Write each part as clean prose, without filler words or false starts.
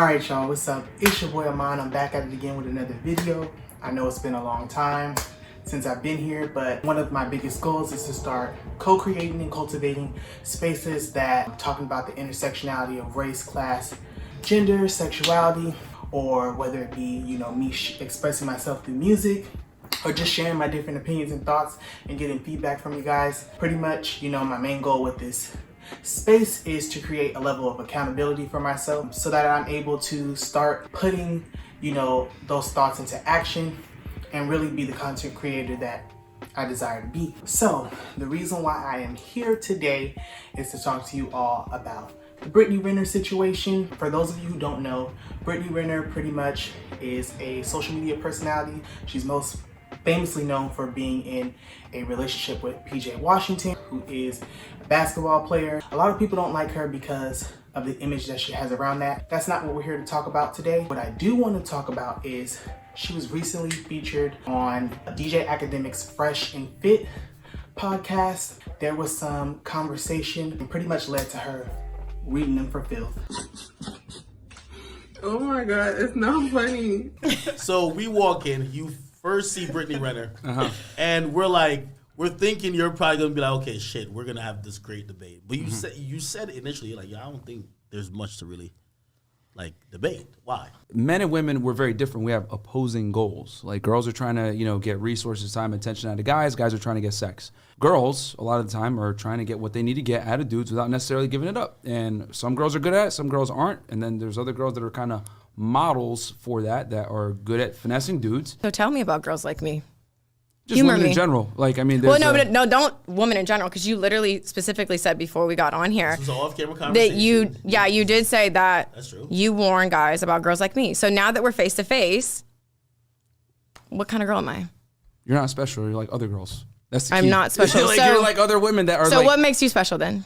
Alright y'all, what's up? It's your boy Aman. I'm back at it again with another video. I know it's been a long time since I've been here, but one of my biggest goals is to start co-creating and cultivating spaces that talking about the intersectionality of race, class, gender, sexuality, or whether it be, me expressing myself through music, or just sharing my different opinions and thoughts and getting feedback from you guys. Pretty much, my main goal with this space is to create a level of accountability for myself so that I'm able to start putting, those thoughts into action and really be the content creator that I desire to be. So the reason why I am here today is to talk to you all about the Brittany Renner situation. For those of you who don't know, Brittany Renner pretty much is a social media personality. She's most famously known for being in a relationship with PJ Washington, who is a basketball player. A lot of people don't like her because of the image that she has around that. That's not what we're here to talk about today. What I do want to talk about is she was recently featured on DJ Academic's Fresh and Fit podcast. There was some conversation and pretty much led to her reading them for filth. Oh my God, it's not funny. So we walk in, you first see Brittany Renner, and we're thinking you're probably gonna be like, okay, shit, we're gonna have this great debate. But you said initially, you're like, I don't think there's much to really debate. Why? Men and women, we're very different. We have opposing goals. Like girls are trying to, get resources, time, attention out of guys. Guys are trying to get sex. Girls, a lot of the time, are trying to get what they need to get out of dudes without necessarily giving it up. And some girls are good at it, some girls aren't. And then there's other girls that are kind of models for that are good at finessing dudes. So tell me about girls like me. Just Humor women me. in general. Don't women in general, because you literally specifically said before we got on here This was an off-camera conversation. that you did say that That's true. You warn guys about girls like me. So now that we're face to face, what kind of girl am I? You're not special. You're like other girls. That's the key. I'm not special. You're like other women that are So what makes you special then?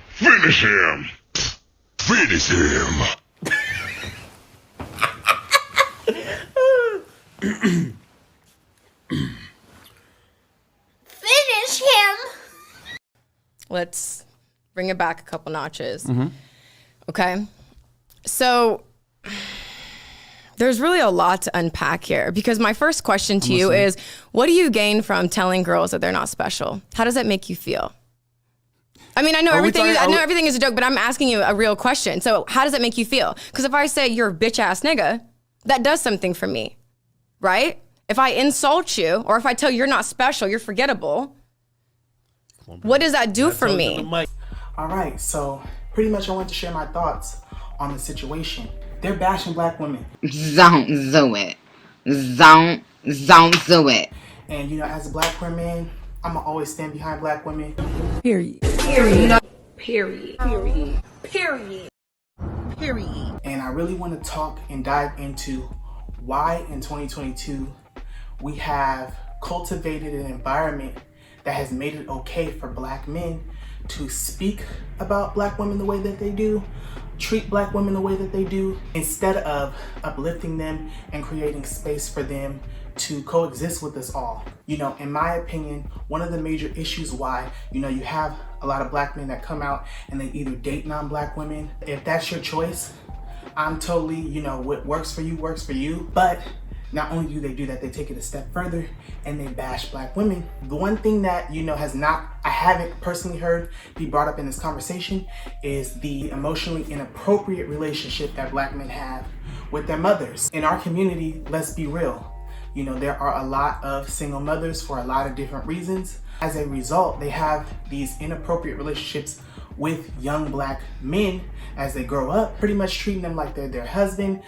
Finish him! Finish him! Finish him! Let's bring it back a couple notches. Okay. So there's really a lot to unpack here, because my first question to you is, what do you gain from telling girls that they're not special? How does that make you feel? I mean, I know everything is a joke, but I'm asking you a real question. So how does it make you feel? Because if I say you're a bitch ass nigga, that does something for me, right? If I insult you, or if I tell you you're not special, you're forgettable, what does that do for me? All right, so pretty much I want to share my thoughts on the situation. They're bashing black women. Don't do it. Don't do it. And as a black queer man, I'ma always stand behind black women. Period. And I really want to talk and dive into why in 2022 we have cultivated an environment that has made it okay for black men to speak about black women the way that they do, treat black women the way that they do, instead of uplifting them and creating space for them to coexist with us all. In my opinion, one of the major issues why, you have a lot of black men that come out and they either date non-black women. If that's your choice, I'm totally, what works for you. But not only do they do that, they take it a step further and they bash black women. The one thing that, I haven't personally heard be brought up in this conversation is the emotionally inappropriate relationship that black men have with their mothers. In our community, let's be real, there are a lot of single mothers for a lot of different reasons. As a result, they have these inappropriate relationships with young black men as they grow up, pretty much treating them like they're their husband,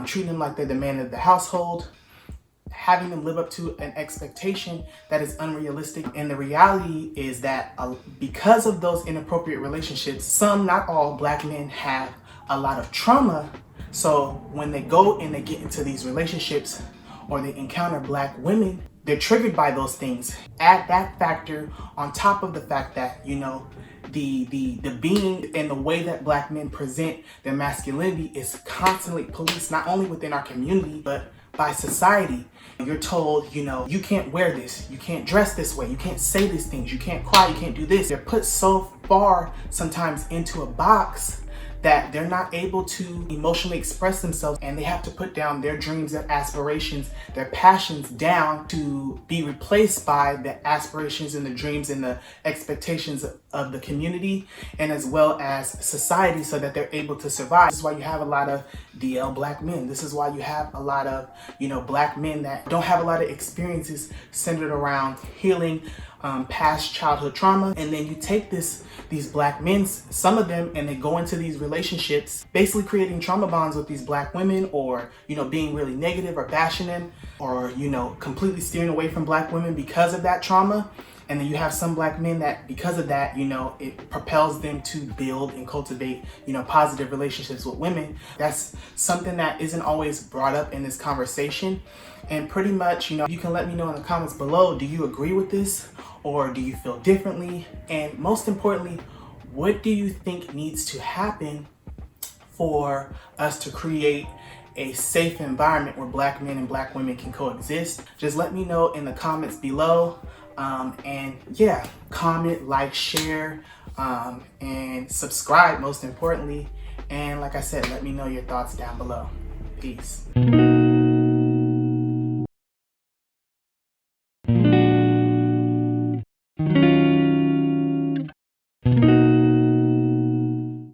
treating them like they're the man of the household, having them live up to an expectation that is unrealistic. And the reality is that because of those inappropriate relationships, some, not all, black men have a lot of trauma. So when they go and they get into these relationships or they encounter black women, they're triggered by those things. Add that factor on top of the fact that, the being and the way that black men present their masculinity is constantly policed, not only within our community, but by society. You're told, you can't wear this, you can't dress this way, you can't say these things, you can't cry, you can't do this. They're put so far sometimes into a box that they're not able to emotionally express themselves, and they have to put down their dreams, their aspirations, their passions down to be replaced by the aspirations and the dreams and the expectations of the community and as well as society, so that they're able to survive. This is why you have a lot of DL black men. This is why you have a lot of, black men that don't have a lot of experiences centered around healing past childhood trauma. And then you take these black men, some of them, and they go into these relationships basically creating trauma bonds with these black women, or being really negative or bashing them, or completely steering away from black women because of that trauma. And then you have some black men that because of that, it propels them to build and cultivate, positive relationships with women. That's something that isn't always brought up in this conversation. And pretty much, you can let me know in the comments below, do you agree with this or do you feel differently? And most importantly, what do you think needs to happen for us to create a safe environment where black men and black women can coexist? Just let me know in the comments below. And yeah, comment, like, share, and subscribe most importantly. And like I said, let me know your thoughts down below. Peace.